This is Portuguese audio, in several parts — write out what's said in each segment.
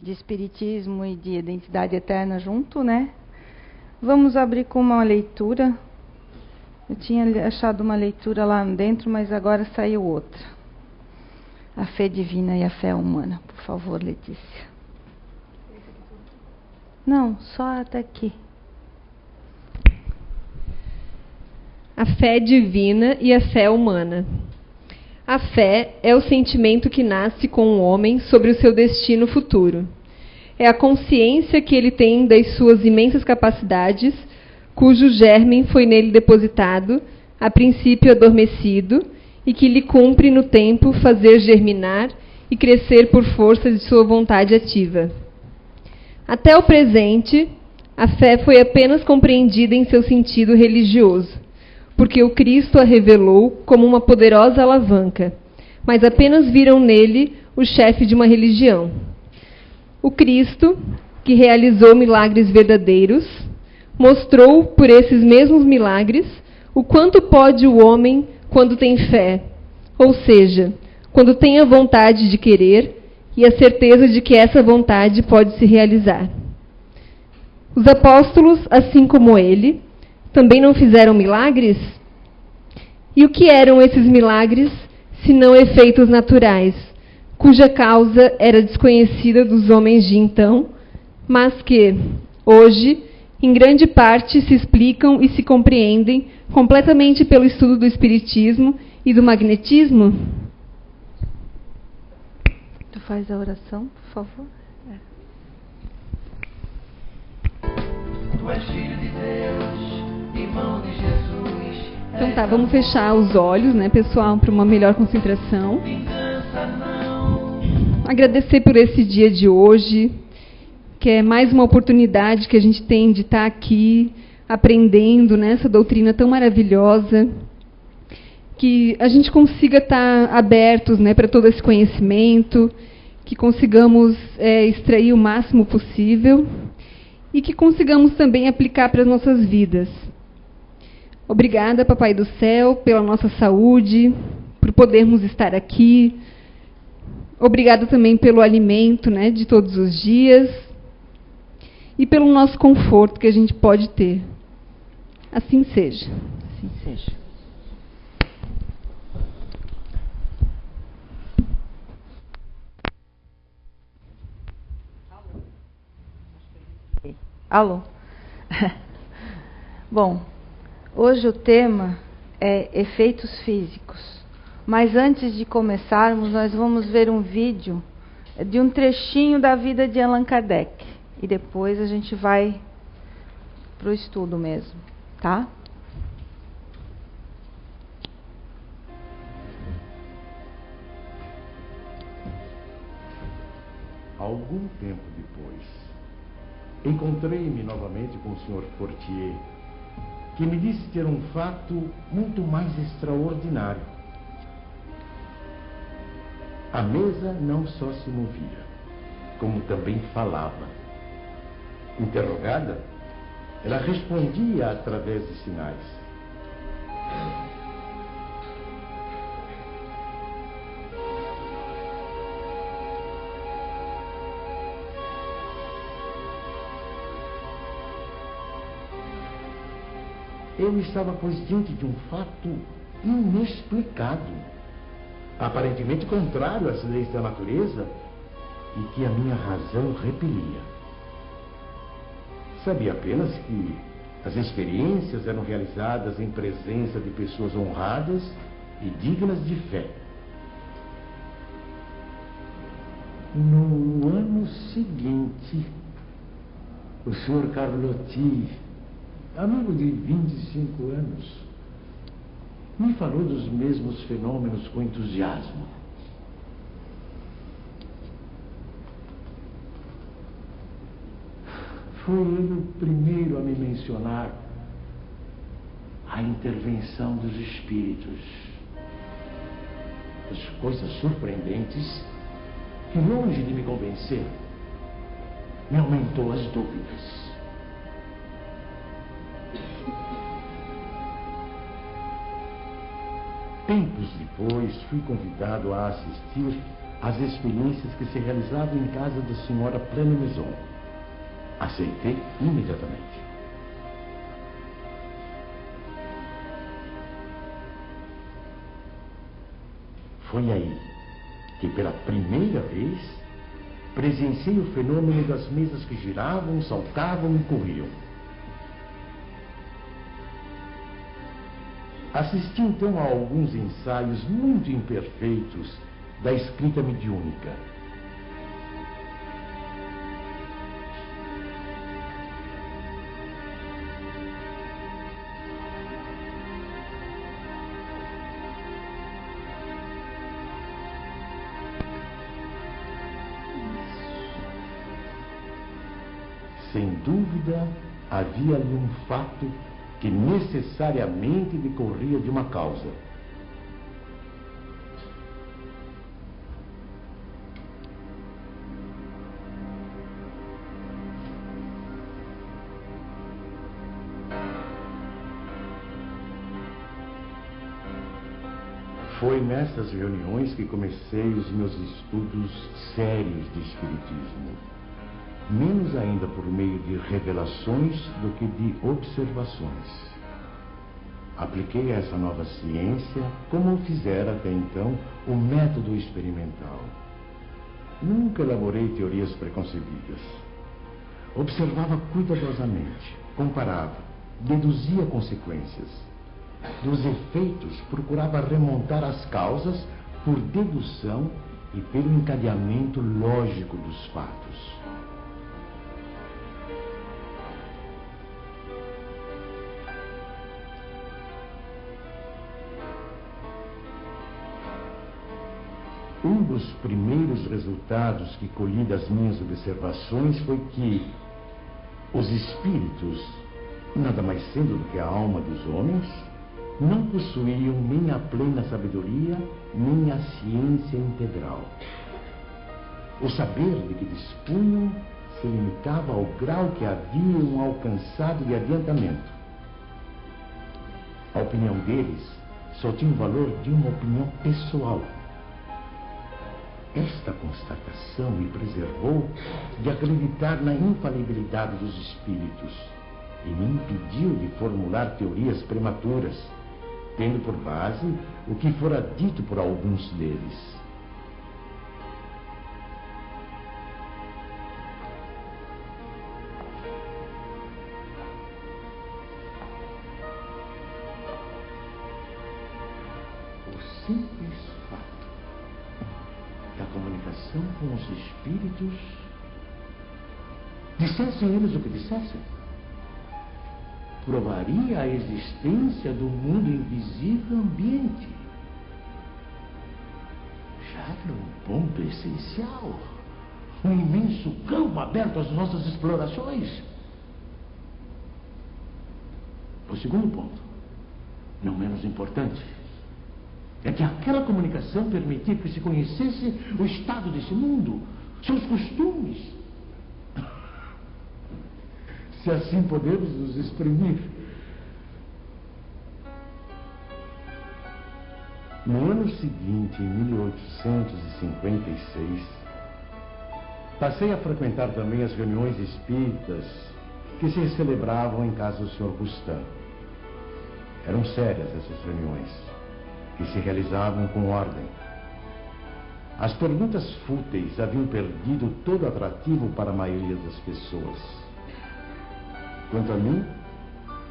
de espiritismo e de identidade eterna junto, né? Vamos abrir com uma leitura. Eu tinha achado uma leitura lá dentro, mas agora saiu outra. A fé divina e a fé humana. Por favor, Letícia. Não, só até aqui. A fé divina e a fé humana. A fé é o sentimento que nasce com o homem sobre o seu destino futuro. É a consciência que ele tem das suas imensas capacidades, cujo germe foi nele depositado, a princípio adormecido, e que lhe cumpre no tempo fazer germinar e crescer por força de sua vontade ativa. Até o presente, a fé foi apenas compreendida em seu sentido religioso, porque o Cristo a revelou como uma poderosa alavanca, mas apenas viram nele o chefe de uma religião. O Cristo, que realizou milagres verdadeiros, mostrou por esses mesmos milagres o quanto pode o homem quando tem fé, ou seja, quando tem a vontade de querer e a certeza de que essa vontade pode se realizar. Os apóstolos, assim como ele, também não fizeram milagres? E o que eram esses milagres, se não efeitos naturais, cuja causa era desconhecida dos homens de então, mas que, hoje, em grande parte se explicam e se compreendem completamente pelo estudo do espiritismo e do magnetismo? Tu faz a oração, por favor? Tu és filho de Deus, irmão de Jesus. Então tá, vamos fechar os olhos, né, pessoal, para uma melhor concentração. Agradecer por esse dia de hoje, que é mais uma oportunidade que a gente tem de estar aqui aprendendo nessa doutrina tão maravilhosa, que a gente consiga estar abertos, né, para todo esse conhecimento, que consigamos extrair o máximo possível e que consigamos também aplicar para as nossas vidas. Obrigada, Papai do Céu, pela nossa saúde, por podermos estar aqui. Obrigada também pelo alimento, né, de todos os dias e pelo nosso conforto que a gente pode ter. Assim seja. Assim seja. Alô? Bom, hoje o tema é efeitos físicos. Mas antes de começarmos, nós vamos ver um vídeo de um trechinho da vida de Allan Kardec. E depois a gente vai para o estudo mesmo, tá? Algum tempo depois, encontrei-me novamente com o Sr. Fortier, que me disse ter um fato muito mais extraordinário. A mesa não só se movia, como também falava. Interrogada, ela respondia através de sinais. Eu estava, pois, diante de um fato inexplicado, aparentemente contrário às leis da natureza e que a minha razão repelia. Sabia apenas que as experiências eram realizadas em presença de pessoas honradas e dignas de fé. No ano seguinte, o Sr. Carlotti, amigo de 25 anos, me falou dos mesmos fenômenos com entusiasmo. Foi ele o primeiro a me mencionar a intervenção dos espíritos. As coisas surpreendentes que, longe de me convencer, me aumentou as dúvidas. Tempos depois, fui convidado a assistir as experiências que se realizavam em casa da senhora Plana Maison. Aceitei imediatamente. Foi aí que, pela primeira vez, presenciei o fenômeno das mesas que giravam, saltavam e corriam. Assisti então a alguns ensaios muito imperfeitos da escrita mediúnica. Sem dúvida, havia ali um fato que necessariamente decorria de uma causa. Foi nessas reuniões que comecei os meus estudos sérios de espiritismo. Menos ainda por meio de revelações do que de observações. Apliquei a essa nova ciência, como o fizera até então, o método experimental. Nunca elaborei teorias preconcebidas. Observava cuidadosamente, comparava, deduzia consequências. Dos efeitos, procurava remontar as causas por dedução e pelo encadeamento lógico dos fatos. Um dos primeiros resultados que colhi das minhas observações foi que os espíritos, nada mais sendo do que a alma dos homens, não possuíam nem a plena sabedoria, nem a ciência integral. O saber de que dispunham se limitava ao grau que haviam alcançado de adiantamento. A opinião deles só tinha o valor de uma opinião pessoal. Esta constatação me preservou de acreditar na infalibilidade dos espíritos e me impediu de formular teorias prematuras, tendo por base o que fora dito por alguns deles. O simples fato da comunicação com os espíritos, dissessem eles o que dissessem, provaria a existência do mundo invisível ambiente. Já era um ponto essencial, um imenso campo aberto às nossas explorações. O segundo ponto, não menos importante, é que aquela comunicação permitia que se conhecesse o estado desse mundo, seus costumes. Se assim podemos nos exprimir. No ano seguinte, em 1856, passei a frequentar também as reuniões espíritas que se celebravam em casa do Sr. Bustan. Eram sérias essas reuniões, que se realizavam com ordem. As perguntas fúteis haviam perdido todo atrativo para a maioria das pessoas. Quanto a mim,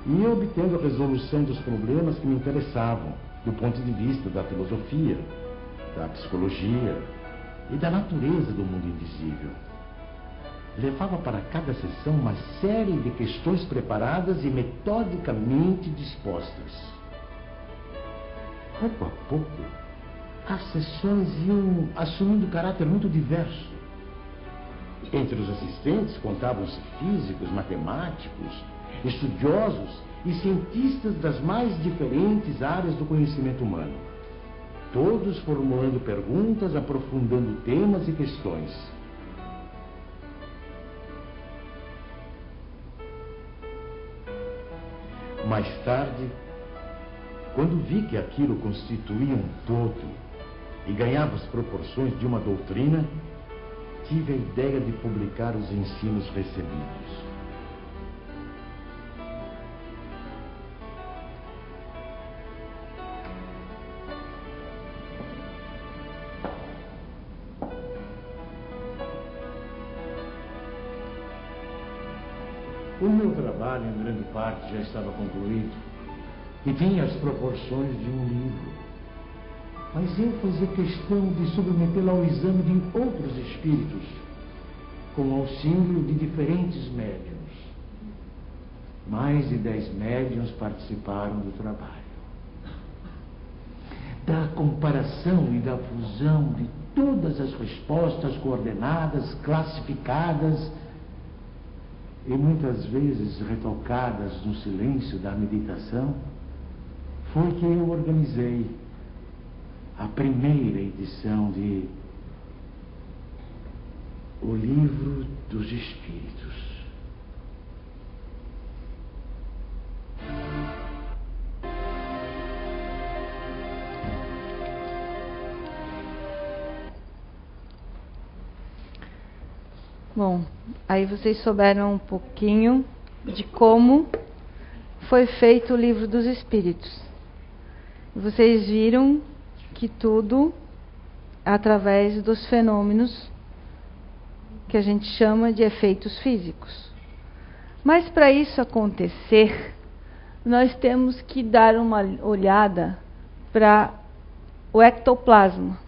ia obtendo a resolução dos problemas que me interessavam, do ponto de vista da filosofia, da psicologia e da natureza do mundo invisível. Levava para cada sessão uma série de questões preparadas e metodicamente dispostas. Pouco a pouco, as sessões iam assumindo caráter muito diverso. Entre os assistentes contavam-se físicos, matemáticos, estudiosos e cientistas das mais diferentes áreas do conhecimento humano. Todos formulando perguntas, aprofundando temas e questões. Mais tarde, quando vi que aquilo constituía um todo e ganhava as proporções de uma doutrina, tive a ideia de publicar os ensinos recebidos. O meu trabalho, em grande parte, já estava concluído e tinha as proporções de um livro. Mas eu fazia questão de submetê-lo ao exame de outros espíritos, com o auxílio de diferentes médiuns. Mais de 10 médiuns participaram do trabalho. Da comparação e da fusão de todas as respostas coordenadas, classificadas e muitas vezes retocadas no silêncio da meditação, foi que eu organizei a primeira edição de O Livro dos Espíritos. Bom, aí vocês souberam um pouquinho de como foi feito o Livro dos Espíritos. Vocês viram que tudo através dos fenômenos que a gente chama de efeitos físicos. Mas para isso acontecer, nós temos que dar uma olhada para o ectoplasma.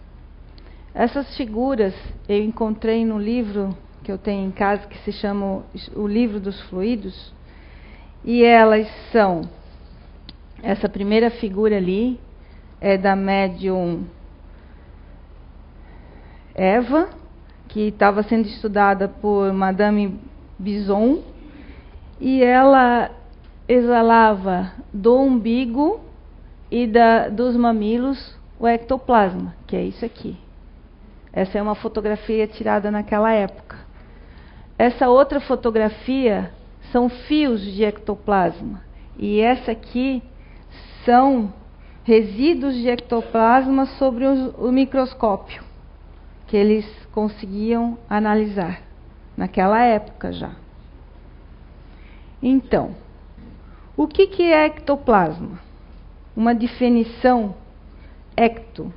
Essas figuras eu encontrei no livro que eu tenho em casa, que se chama O Livro dos Fluidos, e elas são, essa primeira figura ali é da médium Eva, que estava sendo estudada por Madame Bison, e ela exalava do umbigo e dos mamilos o ectoplasma, que é isso aqui. Essa é uma fotografia tirada naquela época. Essa outra fotografia são fios de ectoplasma, e essa aqui são resíduos de ectoplasma sobre o microscópio, que eles conseguiam analisar naquela época já. Então, o que é ectoplasma? Uma definição: ecto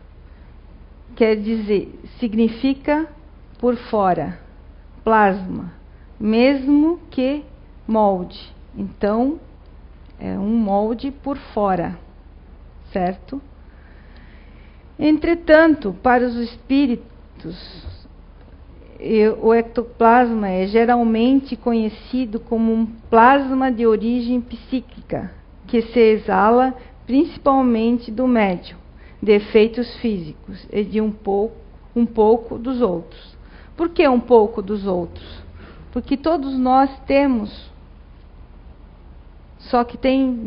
quer dizer, significa por fora, plasma, mesmo que molde. Então, é um molde por fora, certo? Entretanto, para os espíritos, o ectoplasma é geralmente conhecido como um plasma de origem psíquica, que se exala principalmente do médium, de efeitos físicos e de um pouco dos outros. Por que um pouco dos outros? Porque todos nós temos, só que tem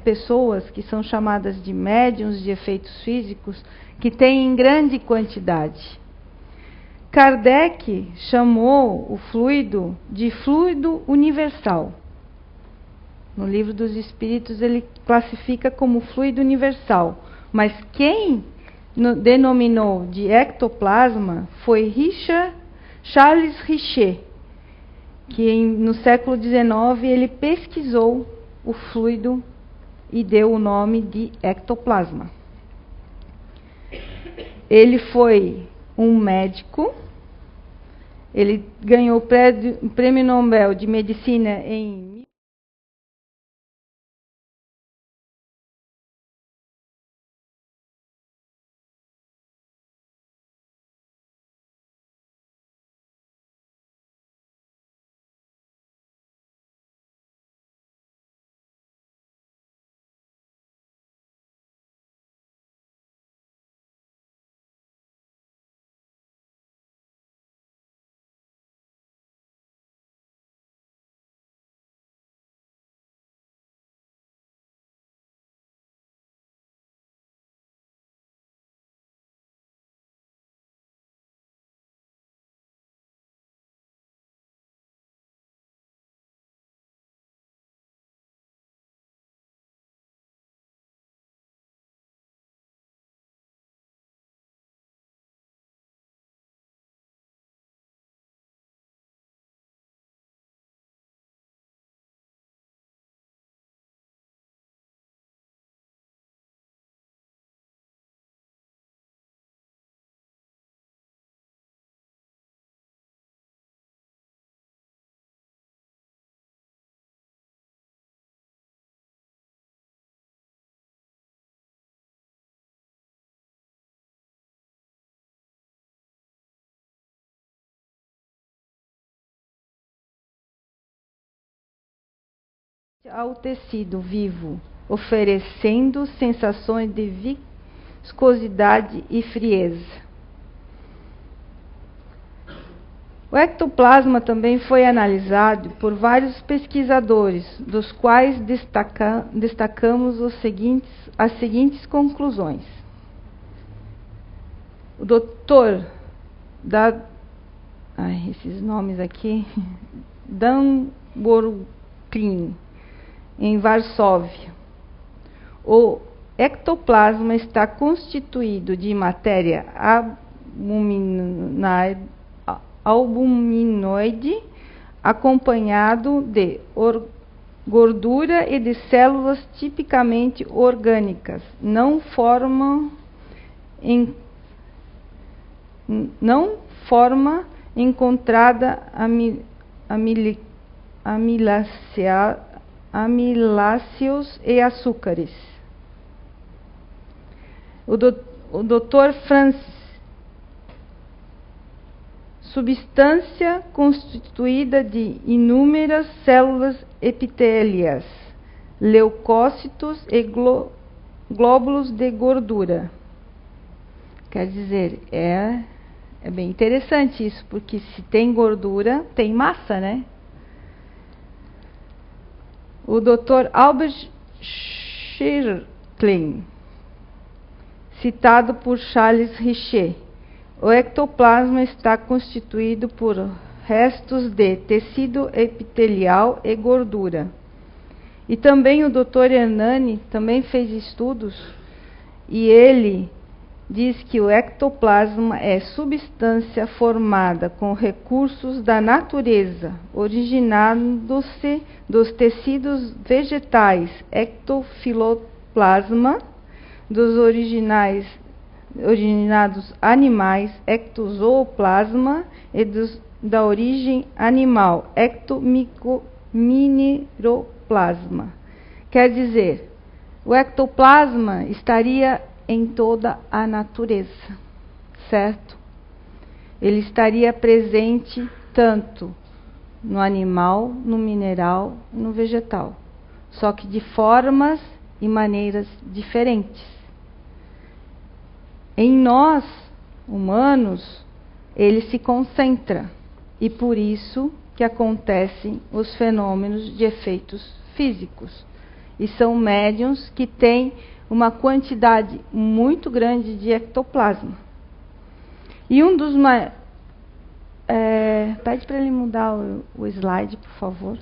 pessoas que são chamadas de médiuns de efeitos físicos que têm em grande quantidade. Kardec chamou o fluido de fluido universal. No Livro dos Espíritos ele classifica como fluido universal, mas quem denominou de ectoplasma foi Charles Richer, que no século XIX ele pesquisou o fluido e deu o nome de ectoplasma. Ele foi um médico, ele ganhou o Prêmio Nobel de Medicina em ao tecido vivo, oferecendo sensações de viscosidade e frieza. O ectoplasma também foi analisado por vários pesquisadores, dos quais destacamos as seguintes conclusões. O Dr. Esses nomes aqui, Dan Borklin, em Varsóvia. O ectoplasma está constituído de matéria albuminoide, acompanhado de gordura e de células tipicamente orgânicas. Não forma encontrada amiláceos e açúcares. O Dr. Francis, substância constituída de inúmeras células epiteliais, leucócitos e glóbulos de gordura. Quer dizer, é bem interessante isso, porque se tem gordura, tem massa, né? O Dr. Albert Schirklin, citado por Charles Richet, o ectoplasma está constituído por restos de tecido epitelial e gordura. E também o Dr. Hernani também fez estudos e ele diz que o ectoplasma é substância formada com recursos da natureza, originando-se dos tecidos vegetais, ectofiloplasma, dos originados animais, ectozooplasma, e da origem animal, ectomineroplasma. Quer dizer, o ectoplasma estaria em toda a natureza, certo? Ele estaria presente tanto no animal, no mineral, no vegetal, só que de formas e maneiras diferentes. Em nós, humanos, ele se concentra, e por isso que acontecem os fenômenos de efeitos físicos. E são médiuns que têm uma quantidade muito grande de ectoplasma. E um dos pede para ele mudar o slide, por favor.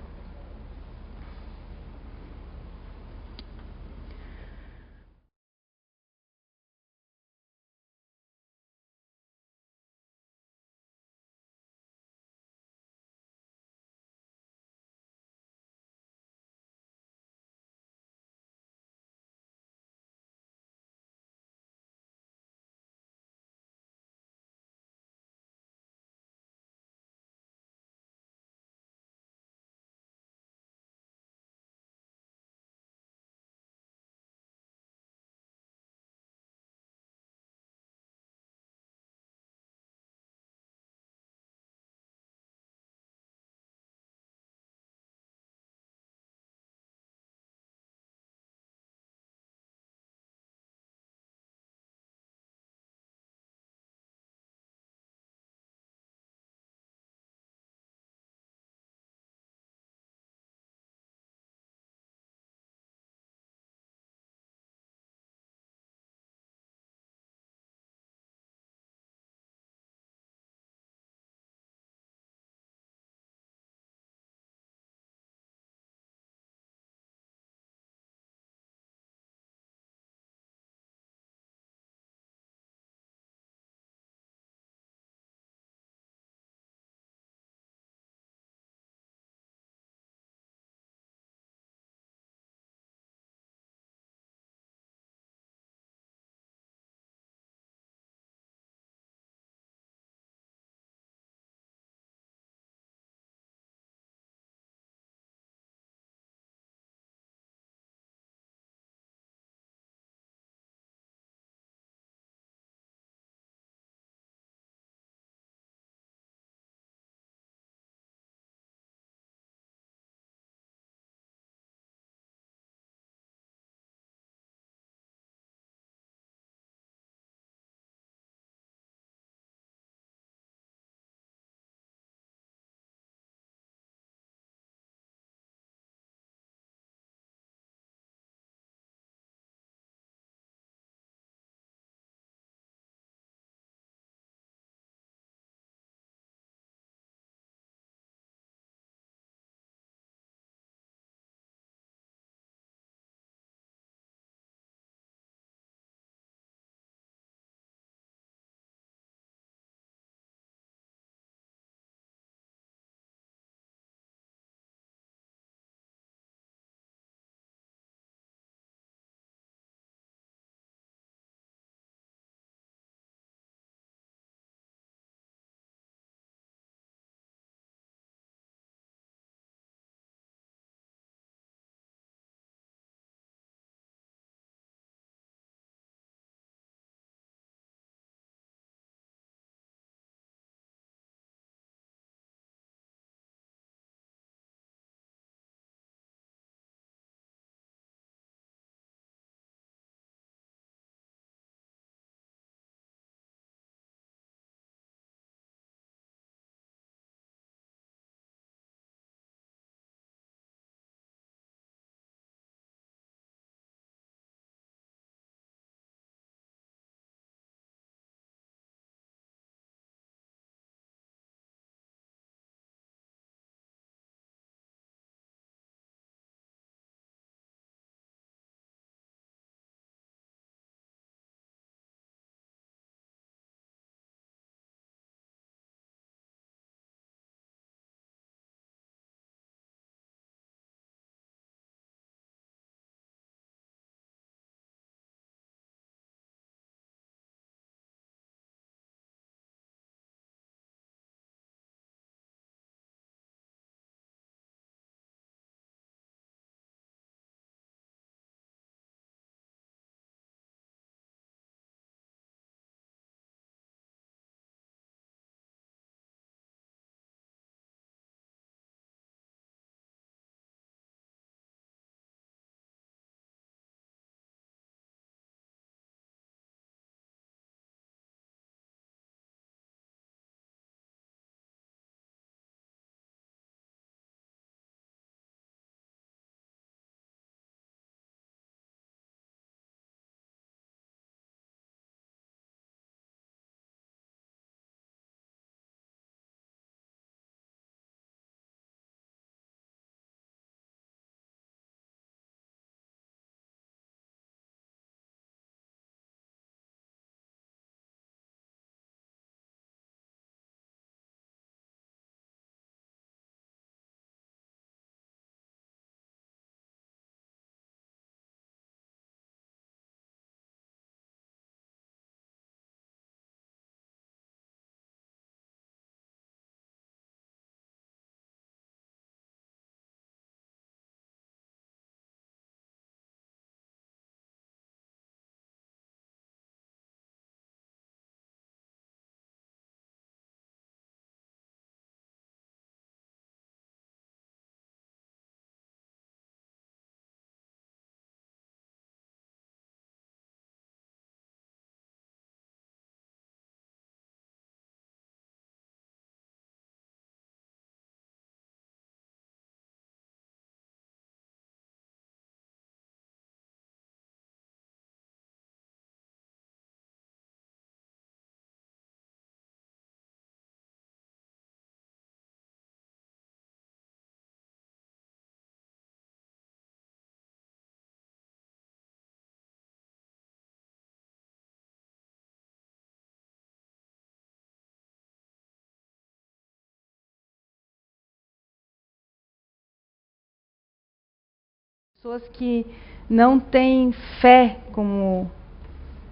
Pessoas que não têm fé, como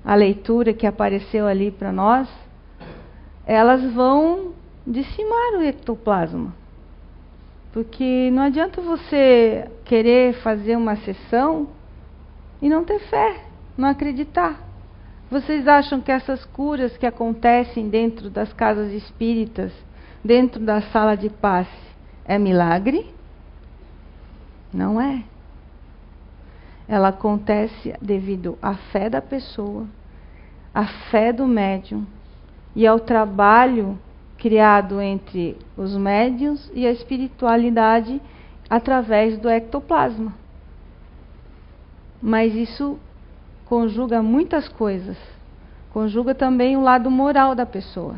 a leitura que apareceu ali para nós, elas vão dizimar o ectoplasma. Porque não adianta você querer fazer uma sessão e não ter fé, não acreditar. Vocês acham que essas curas que acontecem dentro das casas espíritas, dentro da sala de passe, é milagre? Não é. Ela acontece devido à fé da pessoa, à fé do médium e ao trabalho criado entre os médiuns e a espiritualidade através do ectoplasma. Mas isso conjuga muitas coisas. Conjuga também o lado moral da pessoa.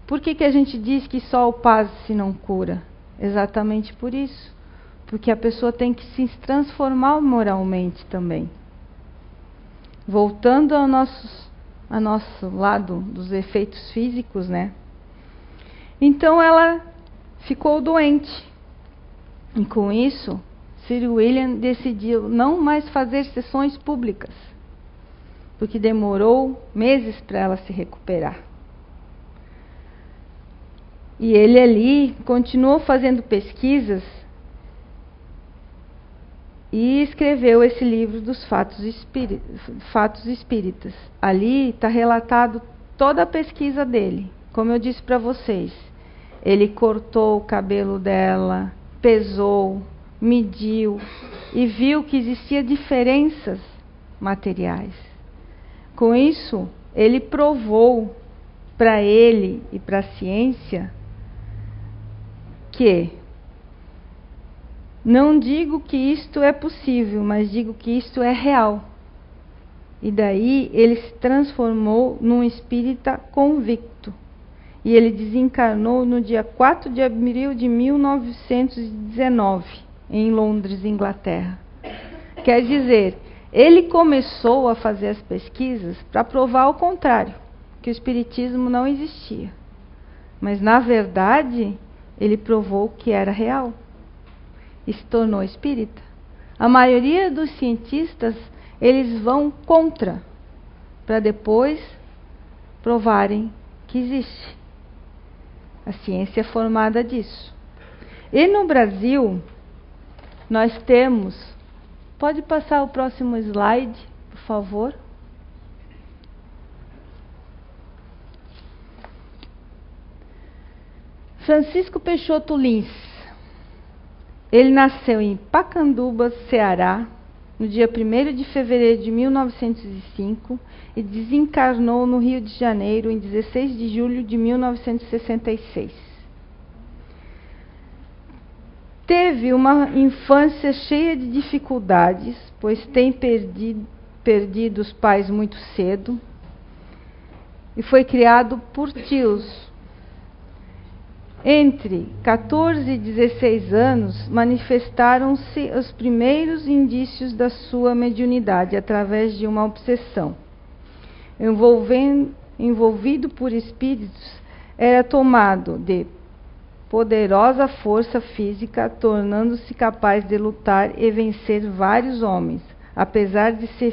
Por que a gente diz que só o passe não cura? Exatamente por isso. Porque a pessoa tem que se transformar moralmente também. Voltando ao nosso lado dos efeitos físicos, né? Então ela ficou doente. E com isso, Sir William decidiu não mais fazer sessões públicas, porque demorou meses para ela se recuperar. E ele ali continuou fazendo pesquisas e escreveu esse livro dos Fatos Espíritas. Ali está relatado toda a pesquisa dele. Como eu disse para vocês, ele cortou o cabelo dela, pesou, mediu e viu que existia diferenças materiais. Com isso, ele provou para ele e para a ciência que não digo que isto é possível, mas digo que isto é real. E daí ele se transformou num espírita convicto. E ele desencarnou no dia 4 de abril de 1919, em Londres, Inglaterra. Quer dizer, ele começou a fazer as pesquisas para provar o contrário, que o espiritismo não existia. Mas, na verdade, ele provou que era real. E se tornou espírita. A maioria dos cientistas, eles vão contra, para depois provarem que existe. A ciência é formada disso. E no Brasil, nós temos... Pode passar o próximo slide, por favor? Francisco Peixoto Lins. Ele nasceu em Pacanduba, Ceará, no dia 1º de fevereiro de 1905 e desencarnou no Rio de Janeiro em 16 de julho de 1966. Teve uma infância cheia de dificuldades, pois tem perdido os pais muito cedo e foi criado por tios. Entre 14 e 16 anos, manifestaram-se os primeiros indícios da sua mediunidade através de uma obsessão. Envolvido por espíritos, era tomado de poderosa força física, tornando-se capaz de lutar e vencer vários homens, apesar de ser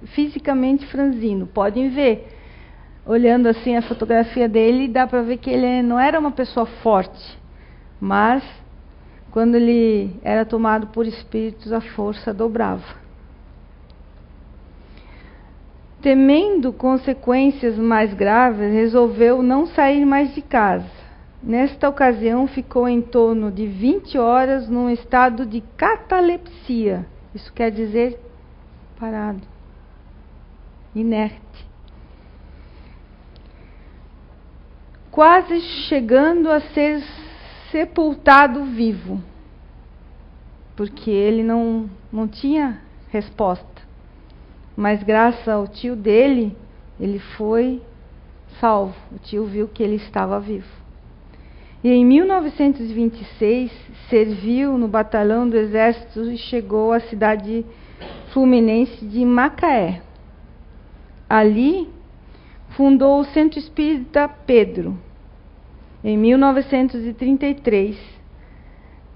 fisicamente franzino. Podem ver. Olhando assim a fotografia dele, dá para ver que ele não era uma pessoa forte, mas quando ele era tomado por espíritos, a força dobrava. Temendo consequências mais graves, resolveu não sair mais de casa. Nesta ocasião, ficou em torno de 20 horas num estado de catalepsia. Isso quer dizer parado, inerte. Quase chegando a ser sepultado vivo, porque ele não tinha resposta. Mas graças ao tio dele, ele foi salvo. O tio viu que ele estava vivo. E em 1926, serviu no batalhão do Exército e chegou à cidade fluminense de Macaé. Ali, fundou o Centro Espírita Pedro. Em 1933,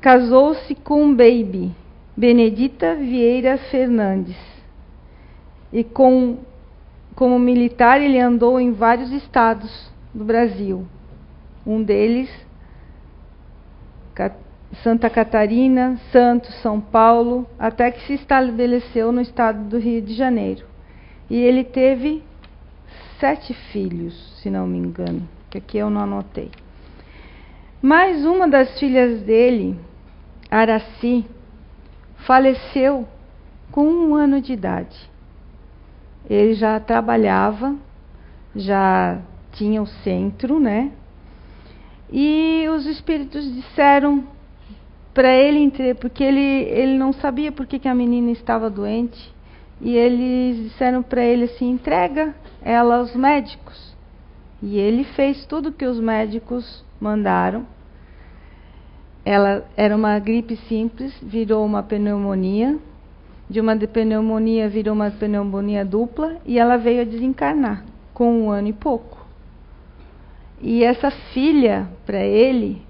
casou-se com um baby Benedita Vieira Fernandes. E como militar ele andou em vários estados do Brasil. Um deles, Santa Catarina, Santos, São Paulo, até que se estabeleceu no estado do Rio de Janeiro. E ele teve 7 filhos, se não me engano, que aqui eu não anotei. Mas uma das filhas dele, Araci, faleceu com 1 ano de idade. Ele já trabalhava, já tinha o centro, né? E os espíritos disseram para ele, porque ele não sabia por que a menina estava doente, e eles disseram para ele assim: entrega ela aos médicos. E ele fez tudo que os médicos mandaram. Ela era uma gripe simples, virou uma pneumonia, de uma pneumonia virou uma pneumonia dupla, e ela veio a desencarnar com 1 ano e pouco. E essa filha, para ele,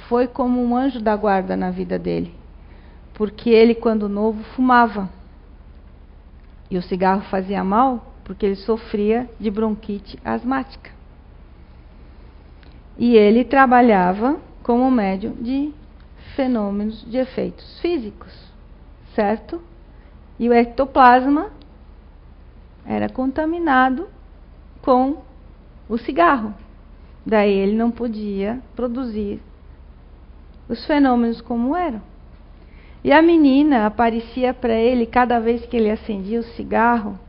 foi como um anjo da guarda na vida dele, porque ele, quando novo, fumava. E o cigarro fazia mal, porque ele sofria de bronquite asmática. E ele trabalhava como médium de fenômenos de efeitos físicos, certo? E o ectoplasma era contaminado com o cigarro. Daí ele não podia produzir os fenômenos como eram. E a menina aparecia para ele cada vez que ele acendia o cigarro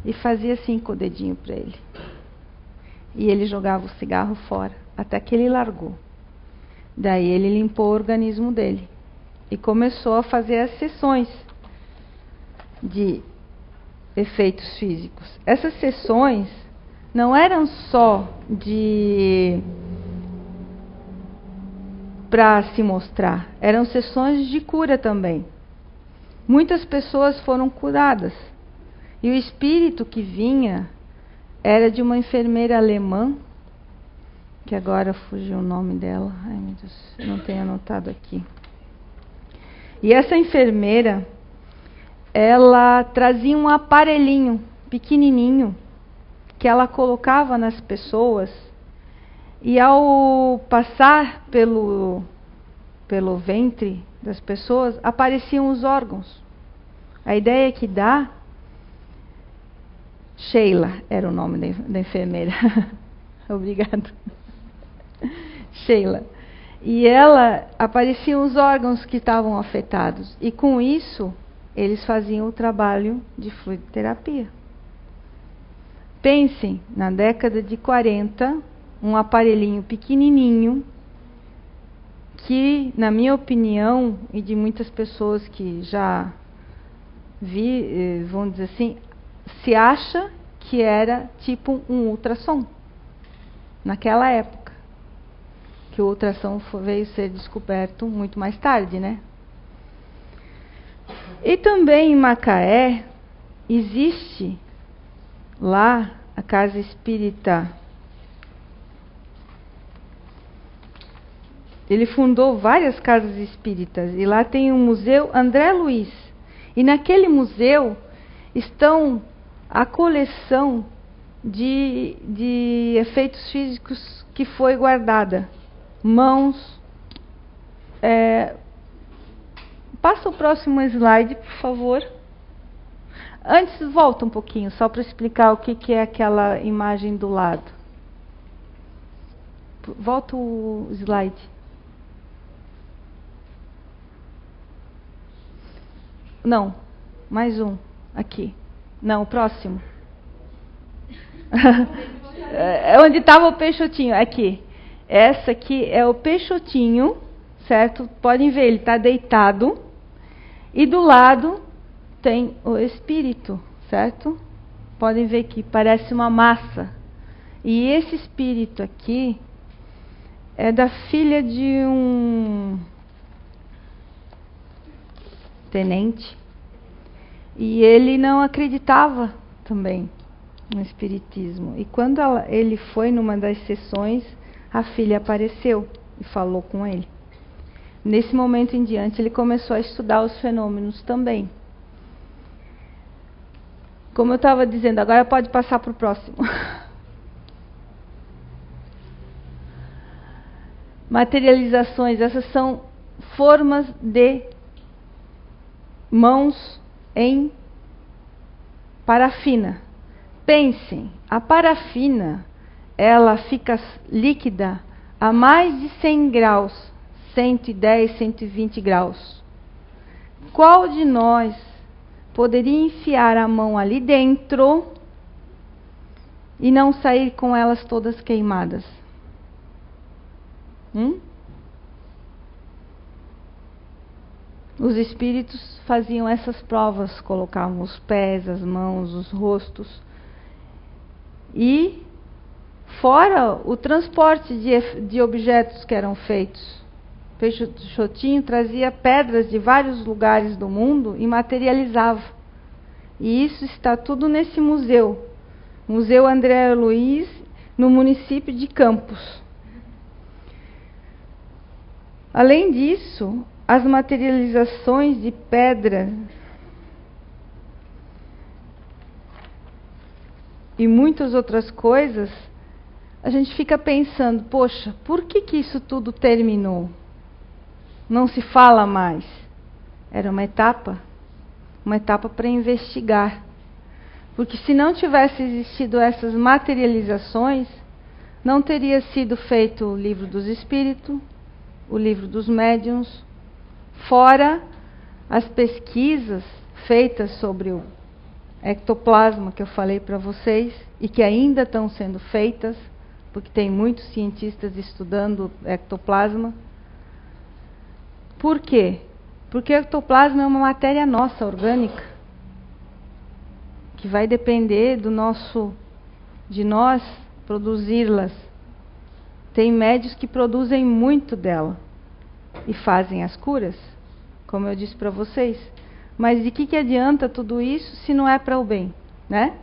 e fazia assim com o dedinho para ele. E ele jogava o cigarro fora, até que ele largou. Daí ele limpou o organismo dele e começou a fazer as sessões de efeitos físicos. Essas sessões não eram só para se mostrar, eram sessões de cura também. Muitas pessoas foram curadas. E o espírito que vinha era de uma enfermeira alemã, que agora fugiu o nome dela. Ai, meu Deus, eu não tenho anotado aqui. E essa enfermeira, ela trazia um aparelhinho pequenininho que ela colocava nas pessoas, e ao passar pelo ventre das pessoas, apareciam os órgãos. A ideia que dá... Sheila era o nome da enfermeira. Obrigada. Sheila. E ela, apareciam os órgãos que estavam afetados. E com isso, eles faziam o trabalho de fluidoterapia. Pensem, na década de 40, um aparelhinho pequenininho, que, na minha opinião, e de muitas pessoas que já vi, vamos dizer assim, se acha que era tipo um ultrassom, naquela época. Que o ultrassom veio ser descoberto muito mais tarde, né? E também em Macaé, existe lá a Casa Espírita. Ele fundou várias casas espíritas, e lá tem um museu André Luiz. E naquele museu estão a coleção de efeitos físicos que foi guardada. Mãos. Passa o próximo slide, por favor. Antes, volta um pouquinho, só para explicar o que é aquela imagem do lado. Volta o slide. Não, mais um, aqui. Não, o próximo. Onde estava o Peixotinho? Aqui. Essa aqui é o Peixotinho, certo? Podem ver, ele está deitado. E do lado tem o espírito, certo? Podem ver que parece uma massa. E esse espírito aqui é da filha de um tenente. E ele não acreditava também no espiritismo. E quando ele foi numa das sessões, a filha apareceu e falou com ele. Nesse momento em diante, ele começou a estudar os fenômenos também. Como eu estava dizendo, agora pode passar para o próximo. Materializações, essas são formas de mãos em parafina. Pensem, a parafina, ela fica líquida a mais de 100 graus, 110, 120 graus. Qual de nós poderia enfiar a mão ali dentro e não sair com elas todas queimadas? Os espíritos faziam essas provas, colocavam os pés, as mãos, os rostos. E fora o transporte de objetos que eram feitos. Peixotinho trazia pedras de vários lugares do mundo e materializava. E isso está tudo nesse museu. Museu André Luiz, no município de Campos. Além disso, as materializações de pedra e muitas outras coisas, a gente fica pensando, poxa, por que isso tudo terminou? Não se fala mais. Era uma etapa para investigar. Porque se não tivesse existido essas materializações, não teria sido feito o livro dos espíritos, o livro dos médiuns, fora as pesquisas feitas sobre o ectoplasma que eu falei para vocês e que ainda estão sendo feitas, porque tem muitos cientistas estudando ectoplasma. Por quê? Porque o ectoplasma é uma matéria nossa, orgânica, que vai depender de nós produzi-las. Tem médios que produzem muito dela e fazem as curas, como eu disse para vocês. Mas de que adianta tudo isso se não é para o bem, né?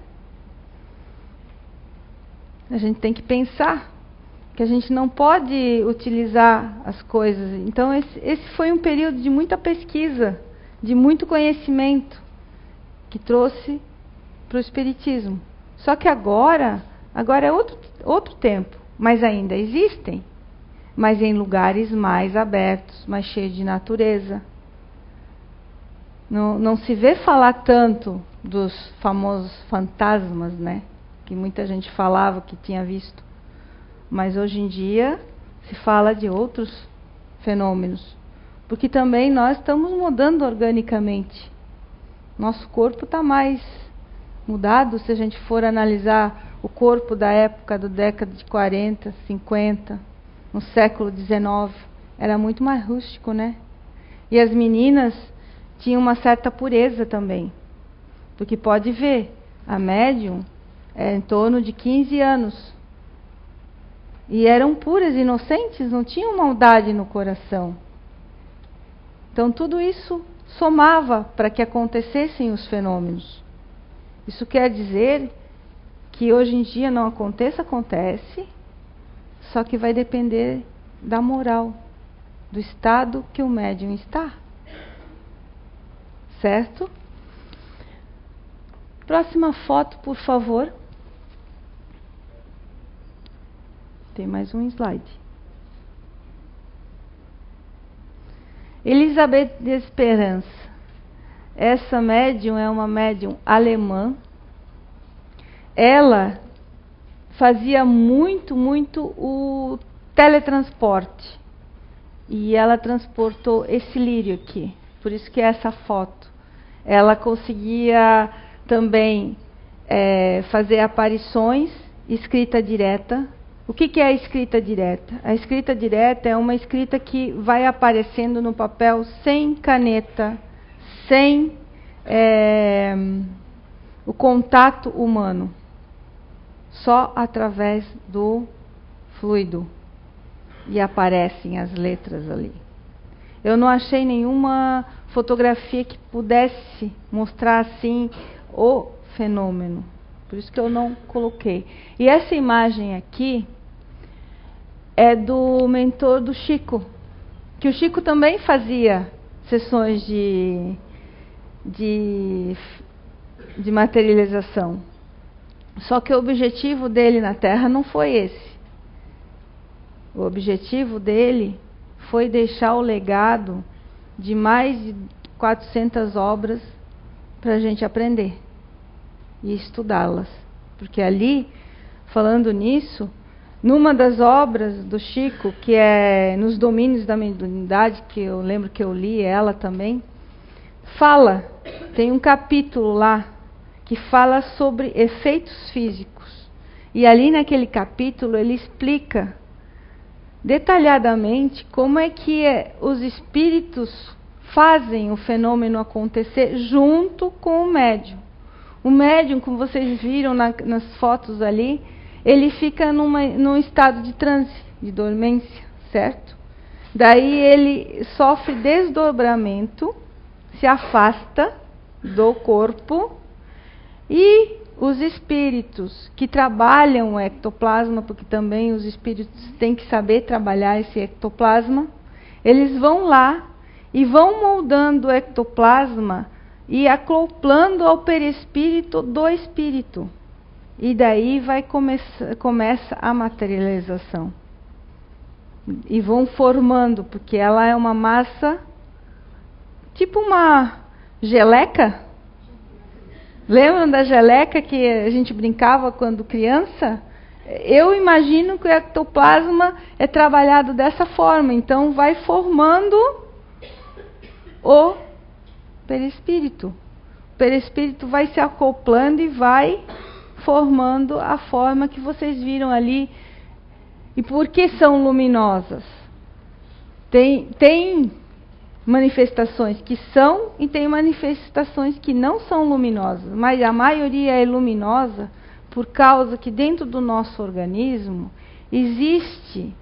A gente tem que pensar que a gente não pode utilizar as coisas. Então esse foi um período de muita pesquisa, de muito conhecimento, que trouxe para o Espiritismo. Só que agora é outro tempo, mas ainda existem, mas em lugares mais abertos, mais cheios de natureza. Não se vê falar tanto dos famosos fantasmas, né? Que muita gente falava que tinha visto. Mas hoje em dia se fala de outros fenômenos. Porque também nós estamos mudando organicamente. Nosso corpo está mais mudado se a gente for analisar o corpo da época da década de 40, 50, no século XIX. Era muito mais rústico, né? E as meninas tinham uma certa pureza também. Porque pode ver, a médium é em torno de 15 anos. E eram puras, inocentes, não tinham maldade no coração. Então tudo isso somava para que acontecessem os fenômenos. Isso quer dizer que hoje em dia não acontece, só que vai depender da moral, do estado que o médium está. Certo? Próxima foto, por favor. Tem mais um slide. Elizabeth de Esperança. Essa médium é uma médium alemã. Ela fazia muito o teletransporte. E ela transportou esse lírio aqui. Por isso que é essa foto. Ela conseguia também fazer aparições, escrita direta. O que é a escrita direta? A escrita direta é uma escrita que vai aparecendo no papel sem caneta, sem o contato humano, só através do fluido. E aparecem as letras ali. Eu não achei nenhuma fotografia que pudesse mostrar assim o fenômeno. Por isso que eu não coloquei. E essa imagem aqui é do mentor do Chico, que o Chico também fazia sessões de materialização. Só que o objetivo dele na Terra não foi esse. O objetivo dele foi deixar o legado de mais de 400 obras para a gente aprender e estudá-las. Porque ali, falando nisso, numa das obras do Chico, que é Nos Domínios da Mediunidade, que eu lembro que eu li ela também, tem um capítulo lá que fala sobre efeitos físicos. E ali naquele capítulo ele explica detalhadamente como é que os espíritos fazem o fenômeno acontecer junto com o médium. O médium, como vocês viram nas fotos ali, ele fica num estado de transe, de dormência, certo? Daí ele sofre desdobramento, se afasta do corpo, e os espíritos que trabalham o ectoplasma, porque também os espíritos têm que saber trabalhar esse ectoplasma, eles vão lá e vão moldando o ectoplasma e acoplando ao perispírito do espírito. E daí começa a materialização. E vão formando, porque ela é uma massa, tipo uma geleca. Lembram da geleca que a gente brincava quando criança? Eu imagino que o ectoplasma é trabalhado dessa forma. Então vai formando o perispírito. O perispírito vai se acoplando e vai formando a forma que vocês viram ali. E por que são luminosas? Tem manifestações que são e tem manifestações que não são luminosas, mas a maioria é luminosa por causa que dentro do nosso organismo existe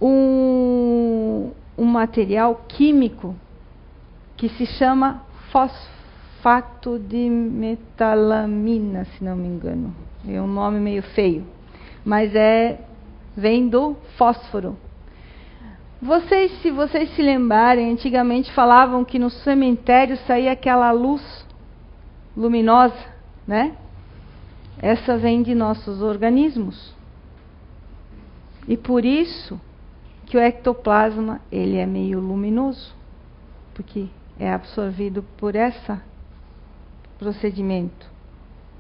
um material químico que se chama fosfato de metalamina, se não me engano. É um nome meio feio, mas vem do fósforo. Se vocês se lembrarem, antigamente falavam que no cemitério saía aquela luz luminosa, né? Essa vem de nossos organismos. E por isso que o ectoplasma, ele é meio luminoso, porque é absorvido por esse procedimento.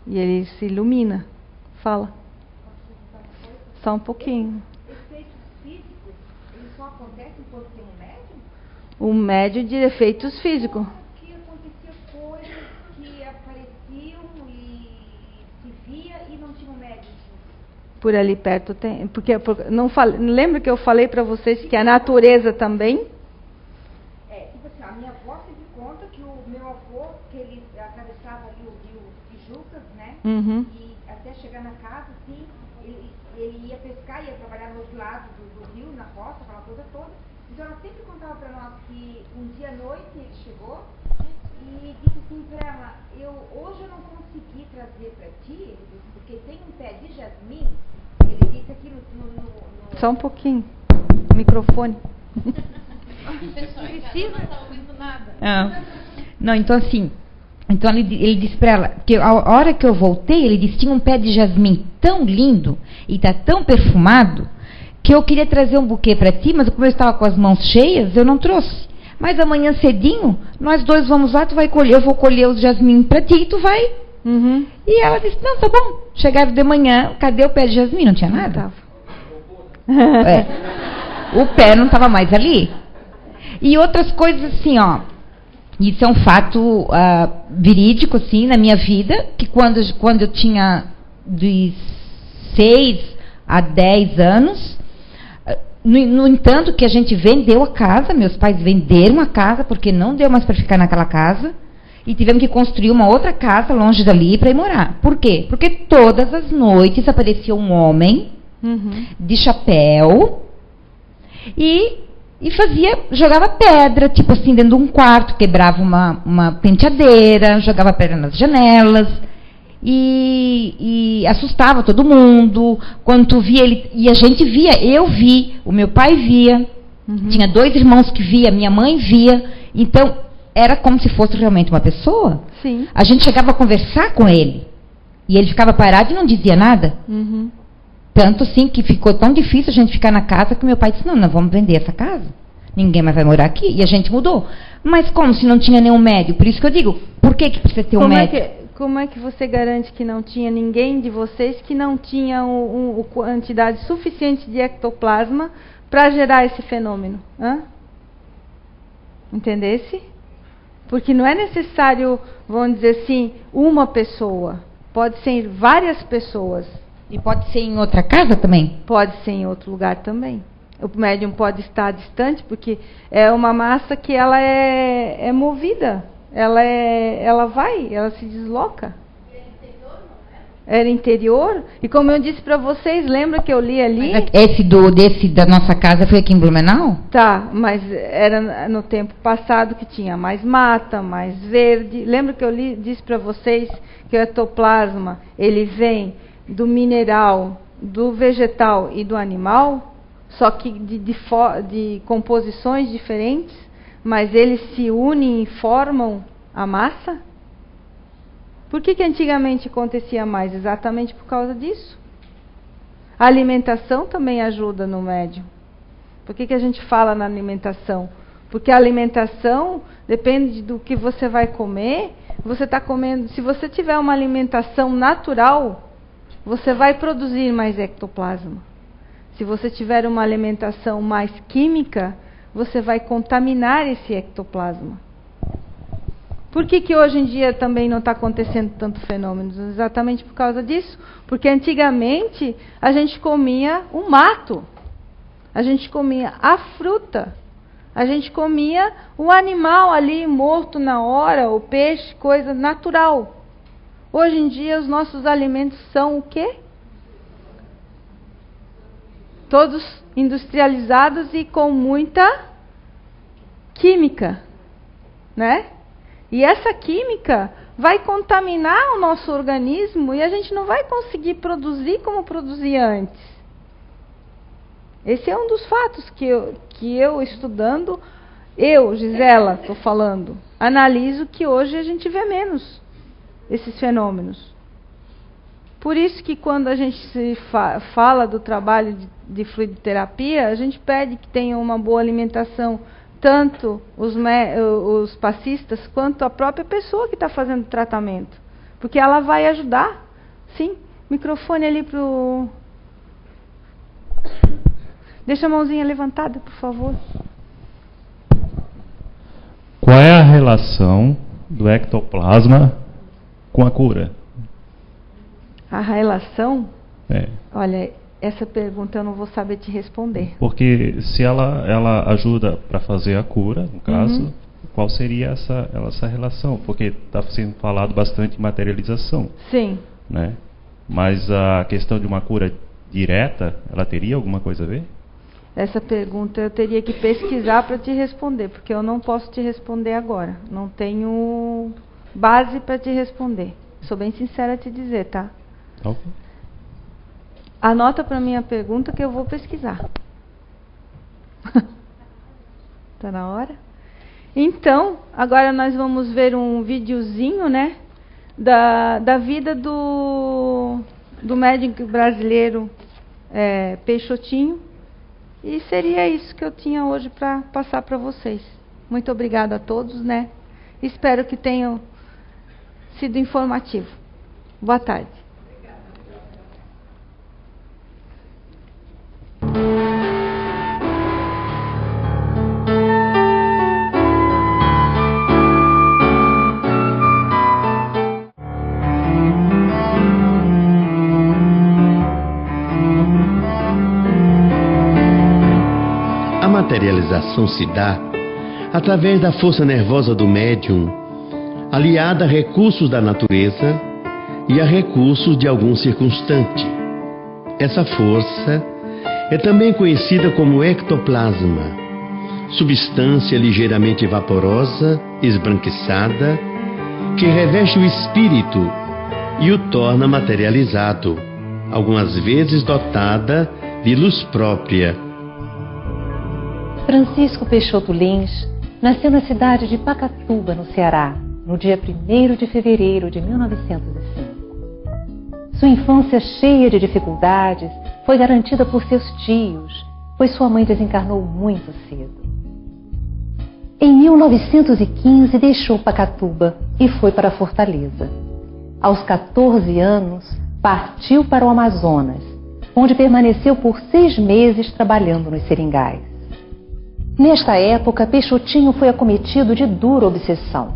E ele se ilumina. Fala. Só um pouquinho. Quando tem um médium? O médium de efeitos físicos. Que acontecia coisas que apareciam e se via e não tinha um médium. Por ali perto tem. Lembra que eu falei para vocês que a natureza também? Tipo assim, a minha avó se deu conta que o meu avô, que ele atravessava ali o rio Tijucas, né? Uhum. E até chegar na casa, assim, ele ia pescar, ia trabalhar no outro lado do rio, na roça, aquela coisa toda. Então ela sempre contava para nós que um dia à noite ele chegou e disse assim para ela, hoje eu não consegui trazer para ti, ele disse, porque tem um pé de jasmim, ele disse aqui no... Só um pouquinho, microfone. Precisa? Não está ouvindo nada. Ah. Não, então assim, ele disse para ela, que a hora que eu voltei, ele disse, tinha um pé de jasmim tão lindo e tá tão perfumado, que eu queria trazer um buquê para ti, mas como eu estava com as mãos cheias, eu não trouxe. Mas amanhã cedinho, nós dois vamos lá, tu vai colher, eu vou colher os jasmim para ti e tu vai. Uhum. E ela disse, não, tá bom. Chegaram de manhã, cadê o pé de jasmim? Não tinha nada. O pé não estava mais ali. E outras coisas assim, ó. Isso é um fato verídico, assim, na minha vida, que quando eu tinha de 6 a 10 anos, no entanto, que a gente vendeu a casa, meus pais venderam a casa, porque não deu mais para ficar naquela casa, e tivemos que construir uma outra casa longe dali para ir morar. Por quê? Porque todas as noites aparecia um homem de chapéu e jogava pedra, tipo assim, dentro de um quarto, quebrava uma penteadeira, jogava pedra nas janelas. E assustava todo mundo. Quando tu via ele, e a gente via, eu vi, o meu pai via, Tinha 2 irmãos que via, minha mãe via. Então, era como se fosse realmente uma pessoa. Sim. A gente chegava a conversar com ele. E ele ficava parado e não dizia nada. Tanto assim que ficou tão difícil a gente ficar na casa que meu pai disse, não, nós vamos vender essa casa. Ninguém mais vai morar aqui. E a gente mudou. Mas como se não tinha nenhum médico? Por isso que eu digo, por que precisa ter um médico? Como é que você garante que não tinha ninguém de vocês que não tinha quantidade suficiente de ectoplasma para gerar esse fenômeno? Entendesse? Porque não é necessário, vamos dizer assim, uma pessoa. Pode ser várias pessoas. E pode ser em outra casa também? Pode ser em outro lugar também. O médium pode estar distante, porque é uma massa que ela é movida. Ela se desloca. Era interior? E como eu disse para vocês, lembra que eu li ali? Esse da nossa casa foi aqui em Blumenau? Tá, mas era no tempo passado que tinha mais mata, mais verde. Lembra que eu disse para vocês que o ectoplasma, ele vem do mineral, do vegetal e do animal, só que de composições diferentes, mas eles se unem e formam a massa? Por que antigamente acontecia mais? Exatamente por causa disso. A alimentação também ajuda no médium. Por que a gente fala na alimentação? Porque a alimentação depende do que você vai comer. Você está comendo. Se você tiver uma alimentação natural, você vai produzir mais ectoplasma. Se você tiver uma alimentação mais química, você vai contaminar esse ectoplasma. Por que hoje em dia também não está acontecendo tanto fenômenos? Exatamente por causa disso. Porque antigamente a gente comia o mato, a gente comia a fruta, a gente comia o animal ali morto na hora, o peixe, coisa natural. Hoje em dia os nossos alimentos são o quê? Todos industrializados e com muita química, né? E essa química vai contaminar o nosso organismo e a gente não vai conseguir produzir como produzia antes. Esse é um dos fatos que eu estudando, Gisela, estou falando, analiso que hoje a gente vê menos esses fenômenos. Por isso que quando a gente se fala do trabalho de fluidoterapia, a gente pede que tenha uma boa alimentação, tanto os passistas quanto a própria pessoa que está fazendo o tratamento. Porque ela vai ajudar. Sim, microfone ali para o... Deixa a mãozinha levantada, por favor. Qual é a relação do ectoplasma com a cura? A relação? É. Olha, essa pergunta eu não vou saber te responder. Porque se ela ajuda para fazer a cura, no caso, qual seria essa relação? Porque está sendo falado bastante em materialização. Sim. Né? Mas a questão de uma cura direta, ela teria alguma coisa a ver? Essa pergunta eu teria que pesquisar para te responder, porque eu não posso te responder agora. Não tenho base para te responder. Sou bem sincera a te dizer, tá? Ok. Anota para mim a pergunta que eu vou pesquisar. Tá na hora? Então, agora nós vamos ver um videozinho, né? Da vida do médico brasileiro Peixotinho. E seria isso que eu tinha hoje para passar para vocês. Muito obrigada a todos, né? Espero que tenham sido informativo. Boa tarde. A materialização se dá através da força nervosa do médium, aliada a recursos da natureza e a recursos de algum circunstante. Essa força é também conhecida como ectoplasma, substância ligeiramente vaporosa, esbranquiçada, que reveste o espírito e o torna materializado, algumas vezes dotada de luz própria. Francisco Peixoto Lins nasceu na cidade de Pacatuba, no Ceará, no dia 1º de fevereiro de 1905. Sua infância cheia de dificuldades foi garantida por seus tios, pois sua mãe desencarnou muito cedo. Em 1915 deixou Pacatuba e foi para Fortaleza. Aos 14 anos, partiu para o Amazonas, onde permaneceu por 6 meses trabalhando nos seringais. Nesta época, Peixotinho foi acometido de dura obsessão.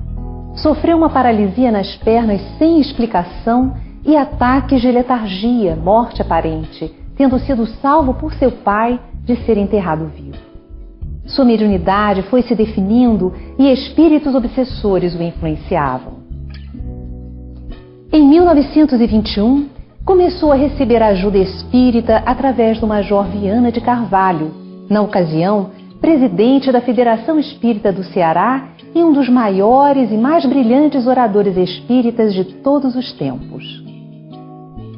Sofreu uma paralisia nas pernas sem explicação e ataques de letargia, morte aparente, tendo sido salvo por seu pai de ser enterrado vivo. Sua mediunidade foi se definindo e espíritos obsessores o influenciavam. Em 1921, começou a receber ajuda espírita através do Major Viana de Carvalho, na ocasião, presidente da Federação Espírita do Ceará e um dos maiores e mais brilhantes oradores espíritas de todos os tempos.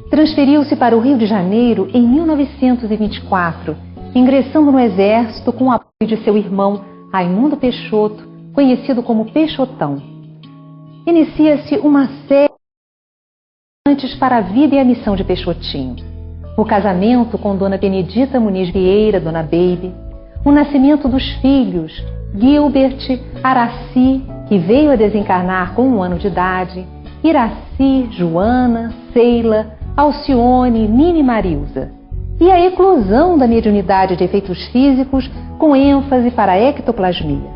Transferiu-se para o Rio de Janeiro em 1924, ingressando no Exército com o apoio de seu irmão Raimundo Peixoto, conhecido como Peixotão. Inicia-se uma série de para a vida e a missão de Peixotinho. O casamento com Dona Benedita Muniz Vieira, Dona Baby, o nascimento dos filhos Gilbert, Araci, que veio a desencarnar com 1 ano de idade, Iraci, Joana, Ceila, Alcione, Nini e Marilza, e a eclosão da mediunidade de efeitos físicos com ênfase para a ectoplasmia.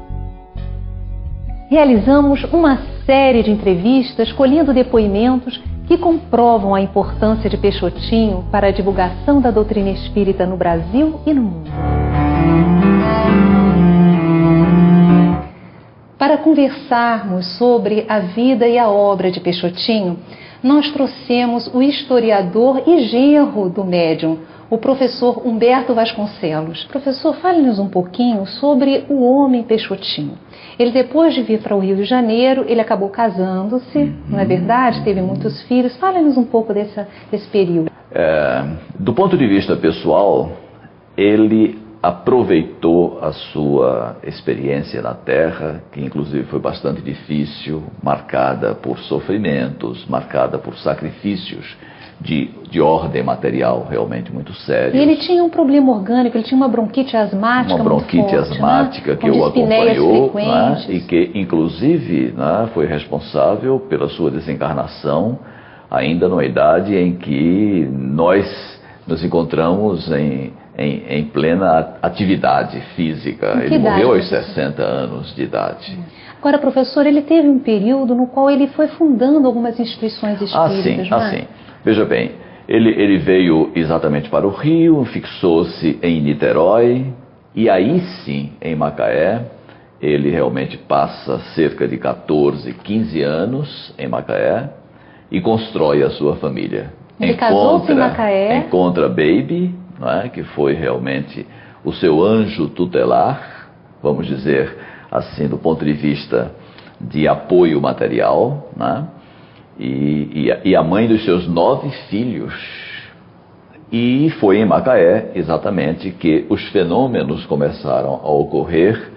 Realizamos uma série de entrevistas colhendo depoimentos que comprovam a importância de Peixotinho para a divulgação da doutrina espírita no Brasil e no mundo. Para conversarmos sobre a vida e a obra de Peixotinho, nós trouxemos o historiador e genro do médium, o professor Humberto Vasconcelos. Professor, fale-nos um pouquinho sobre o homem Peixotinho. Ele, depois de vir para o Rio de Janeiro, ele acabou casando-se, não é verdade? Teve muitos filhos. Fale-nos um pouco desse período. Do ponto de vista pessoal, ele aproveitou a sua experiência na Terra, que inclusive foi bastante difícil, marcada por sofrimentos, marcada por sacrifícios de ordem material realmente muito sérios. E ele tinha um problema orgânico, ele tinha uma bronquite asmática muito forte. Uma bronquite asmática, né? Que o acompanhou, né? E que inclusive, né, foi responsável pela sua desencarnação, ainda numa idade em que nós nos encontramos em plena atividade física. Ele morreu aos 60 anos de idade. Agora, professor, ele teve um período no qual ele foi fundando algumas instituições espíritas, não é? Sim. Veja bem, ele veio exatamente para o Rio, fixou-se em Niterói, e aí sim, em Macaé, ele realmente passa cerca de 14, 15 anos em Macaé e constrói a sua família. Ele casou-se em Macaé. Encontra Baby, não é? Que foi realmente o seu anjo tutelar, vamos dizer assim, do ponto de vista de apoio material, né? E a mãe dos seus 9 filhos. E foi em Macaé, exatamente, que os fenômenos começaram a ocorrer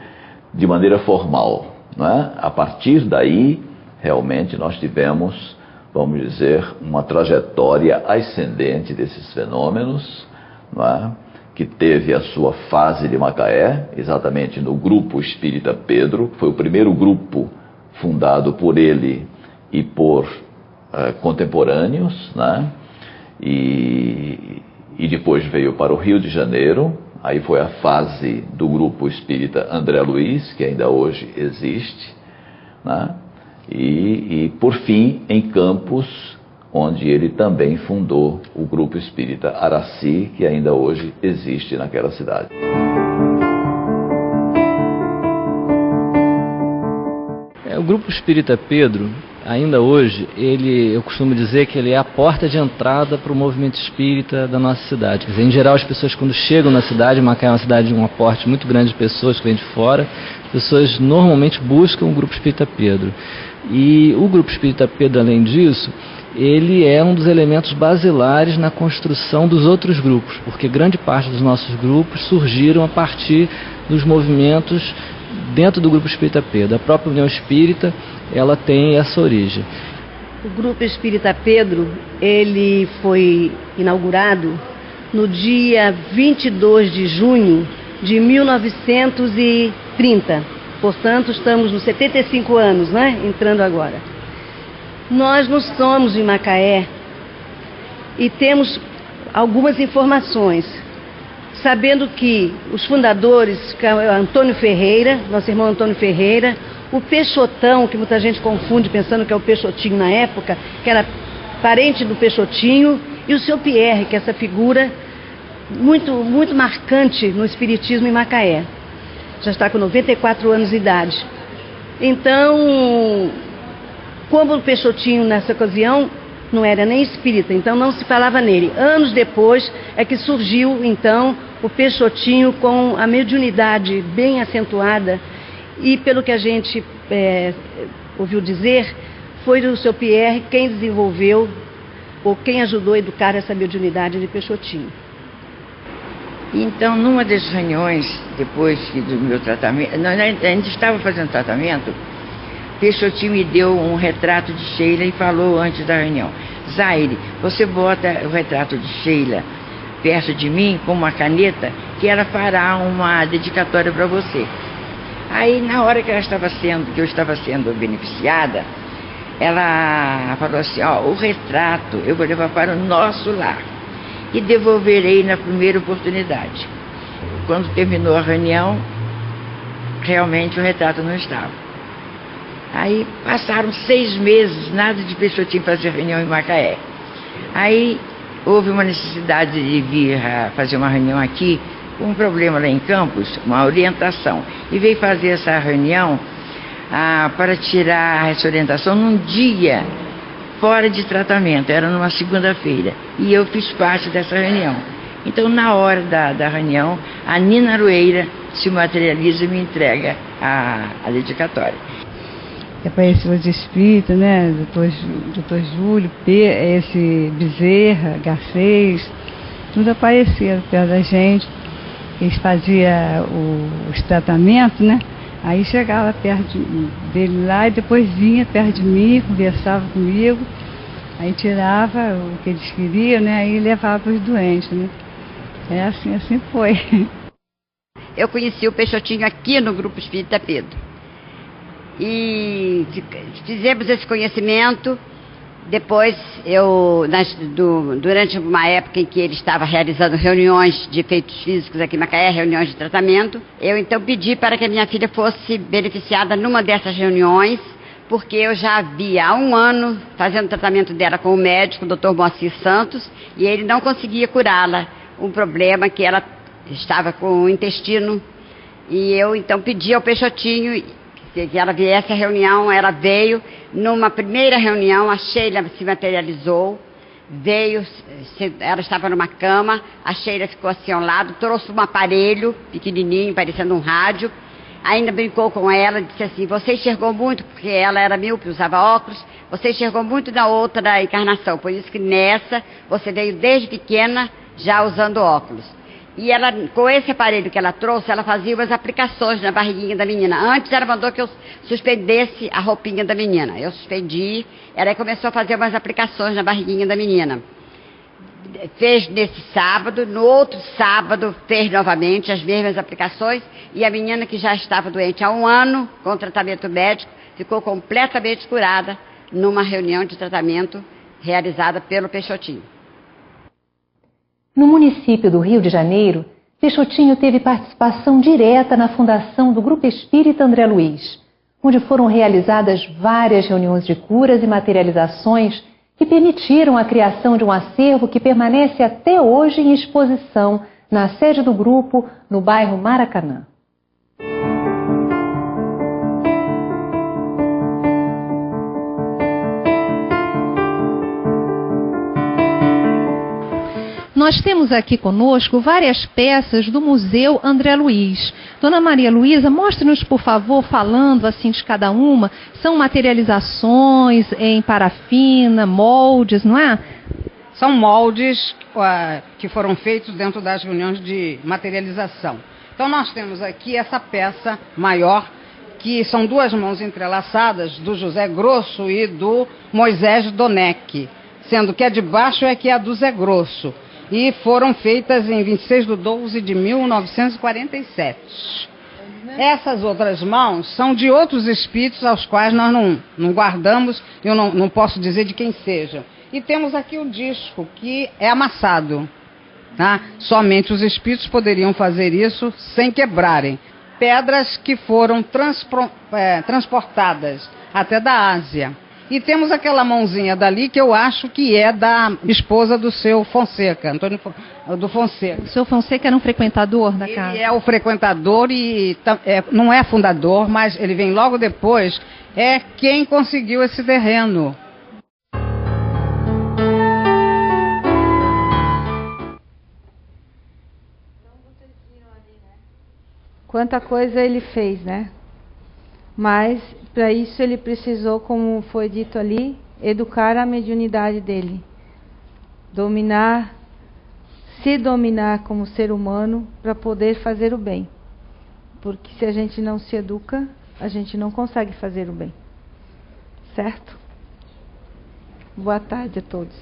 de maneira formal, não é? A partir daí, realmente, nós tivemos, vamos dizer, uma trajetória ascendente desses fenômenos, não é? Que teve a sua fase de Macaé, exatamente no Grupo Espírita Pedro, que foi o primeiro grupo fundado por ele e por contemporâneos, né? E depois veio para o Rio de Janeiro, aí foi a fase do Grupo Espírita André Luiz, que ainda hoje existe, né? E por fim, em Campos, onde ele também fundou o Grupo Espírita Araci, que ainda hoje existe naquela cidade. O Grupo Espírita Pedro ainda hoje, eu costumo dizer que ele é a porta de entrada para o movimento espírita da nossa cidade. Quer dizer, em geral, as pessoas quando chegam na cidade, Macaé é uma cidade de um aporte muito grande de pessoas que vêm de fora, as pessoas normalmente buscam o Grupo Espírita Pedro. E o Grupo Espírita Pedro, além disso, ele é um dos elementos basilares na construção dos outros grupos, porque grande parte dos nossos grupos surgiram a partir dos movimentos dentro do Grupo Espírita Pedro. A própria União Espírita, ela tem essa origem. O Grupo Espírita Pedro, ele foi inaugurado no dia 22 de junho de 1930. Portanto, estamos nos 75 anos, né? Entrando agora. Nós não somos de Macaé e temos algumas informações, sabendo que os fundadores, que é o Antônio Ferreira, nosso irmão Antônio Ferreira, o Peixotão, que muita gente confunde pensando que é o Peixotinho na época, que era parente do Peixotinho, e o seu Pierre, que é essa figura muito marcante no espiritismo em Macaé. Já está com 94 anos de idade. Então, como o Peixotinho nessa ocasião não era nem espírita, então não se falava nele. Anos depois é que surgiu então o Peixotinho com a mediunidade bem acentuada, e pelo que a gente ouviu dizer, foi o seu Pierre quem desenvolveu ou quem ajudou a educar essa mediunidade de Peixotinho. Então, numa das reuniões, depois do meu tratamento, ainda estava fazendo tratamento, Peixotinho me deu um retrato de Sheila e falou antes da reunião: Zaire, você bota o retrato de Sheila perto de mim com uma caneta, que ela fará uma dedicatória para você. Aí, na hora que eu estava sendo beneficiada, ela falou assim: ó, o retrato eu vou levar para o nosso lar e devolverei na primeira oportunidade. Quando terminou a reunião, realmente o retrato não estava. Aí passaram 6 meses, nada de Peixotinho fazer reunião em Macaé. Aí houve uma necessidade de vir fazer uma reunião aqui, com um problema lá em Campos, uma orientação. E veio fazer essa reunião para tirar essa orientação num dia fora de tratamento, era numa segunda-feira. E eu fiz parte dessa reunião. Então, na hora da reunião, a Nina Aroeira se materializa e me entrega a dedicatória. Apareceu os espíritos, né? Doutor Júlio, esse Bezerra, Garcês, tudo apareceram perto da gente. Eles faziam os tratamentos, né? Aí chegava perto dele lá e depois vinha perto de mim, conversava comigo, aí tirava o que eles queriam, né? Aí levava para os doentes, né? É assim foi. Eu conheci o Peixotinho aqui no Grupo Espírita Pedro. E fizemos esse conhecimento. Depois, durante uma época em que ele estava realizando reuniões de efeitos físicos aqui em Macaé, reuniões de tratamento, eu então pedi para que a minha filha fosse beneficiada numa dessas reuniões, porque eu já havia há 1 ano fazendo tratamento dela com o médico, o Dr. Moacir Santos, e ele não conseguia curá-la, um problema que ela estava com o intestino, e eu então pedi ao Peixotinho que ela viesse à reunião. Ela veio. Numa primeira reunião, a Sheila se materializou, veio, ela estava numa cama, a Sheila ficou assim ao lado, trouxe um aparelho pequenininho, parecendo um rádio, ainda brincou com ela, disse assim: você enxergou muito, porque ela era míope, usava óculos, você enxergou muito na outra encarnação, por isso que nessa você veio desde pequena já usando óculos. E ela, com esse aparelho que ela trouxe, ela fazia umas aplicações na barriguinha da menina. Antes ela mandou que eu suspendesse a roupinha da menina. Eu suspendi, ela começou a fazer umas aplicações na barriguinha da menina. Fez nesse sábado, no outro sábado fez novamente as mesmas aplicações, e a menina, que já estava doente há 1 ano, com tratamento médico, ficou completamente curada numa reunião de tratamento realizada pelo Peixotinho. No município do Rio de Janeiro, Peixotinho teve participação direta na fundação do Grupo Espírita André Luiz, onde foram realizadas várias reuniões de curas e materializações que permitiram a criação de um acervo que permanece até hoje em exposição na sede do grupo, no bairro Maracanã. Nós temos aqui conosco várias peças do Museu André Luiz. Dona Maria Luísa, mostre-nos, por favor, falando assim de cada uma. São materializações em parafina, moldes, não é? São moldes que foram feitos dentro das reuniões de materialização. Então nós temos aqui essa peça maior, que são duas mãos entrelaçadas, do José Grosso e do Moisés Donec, sendo que a de baixo é que é a do Zé Grosso. E foram feitas em 26/12 de 1947. Essas outras mãos são de outros espíritos aos quais nós não guardamos, eu não posso dizer de quem seja. E temos aqui o disco, que é amassado. Tá? Somente os espíritos poderiam fazer isso sem quebrarem. Pedras que foram transportadas até da Ásia. E temos aquela mãozinha dali que eu acho que é da esposa do seu Fonseca, Antônio do Fonseca. O seu Fonseca era um frequentador da casa? Ele é o frequentador e não é fundador, mas ele vem logo depois, é quem conseguiu esse terreno. Quanta coisa ele fez, né? Mas, para isso, ele precisou, como foi dito ali, educar a mediunidade dele. Se dominar como ser humano para poder fazer o bem. Porque se a gente não se educa, a gente não consegue fazer o bem. Certo? Boa tarde a todos.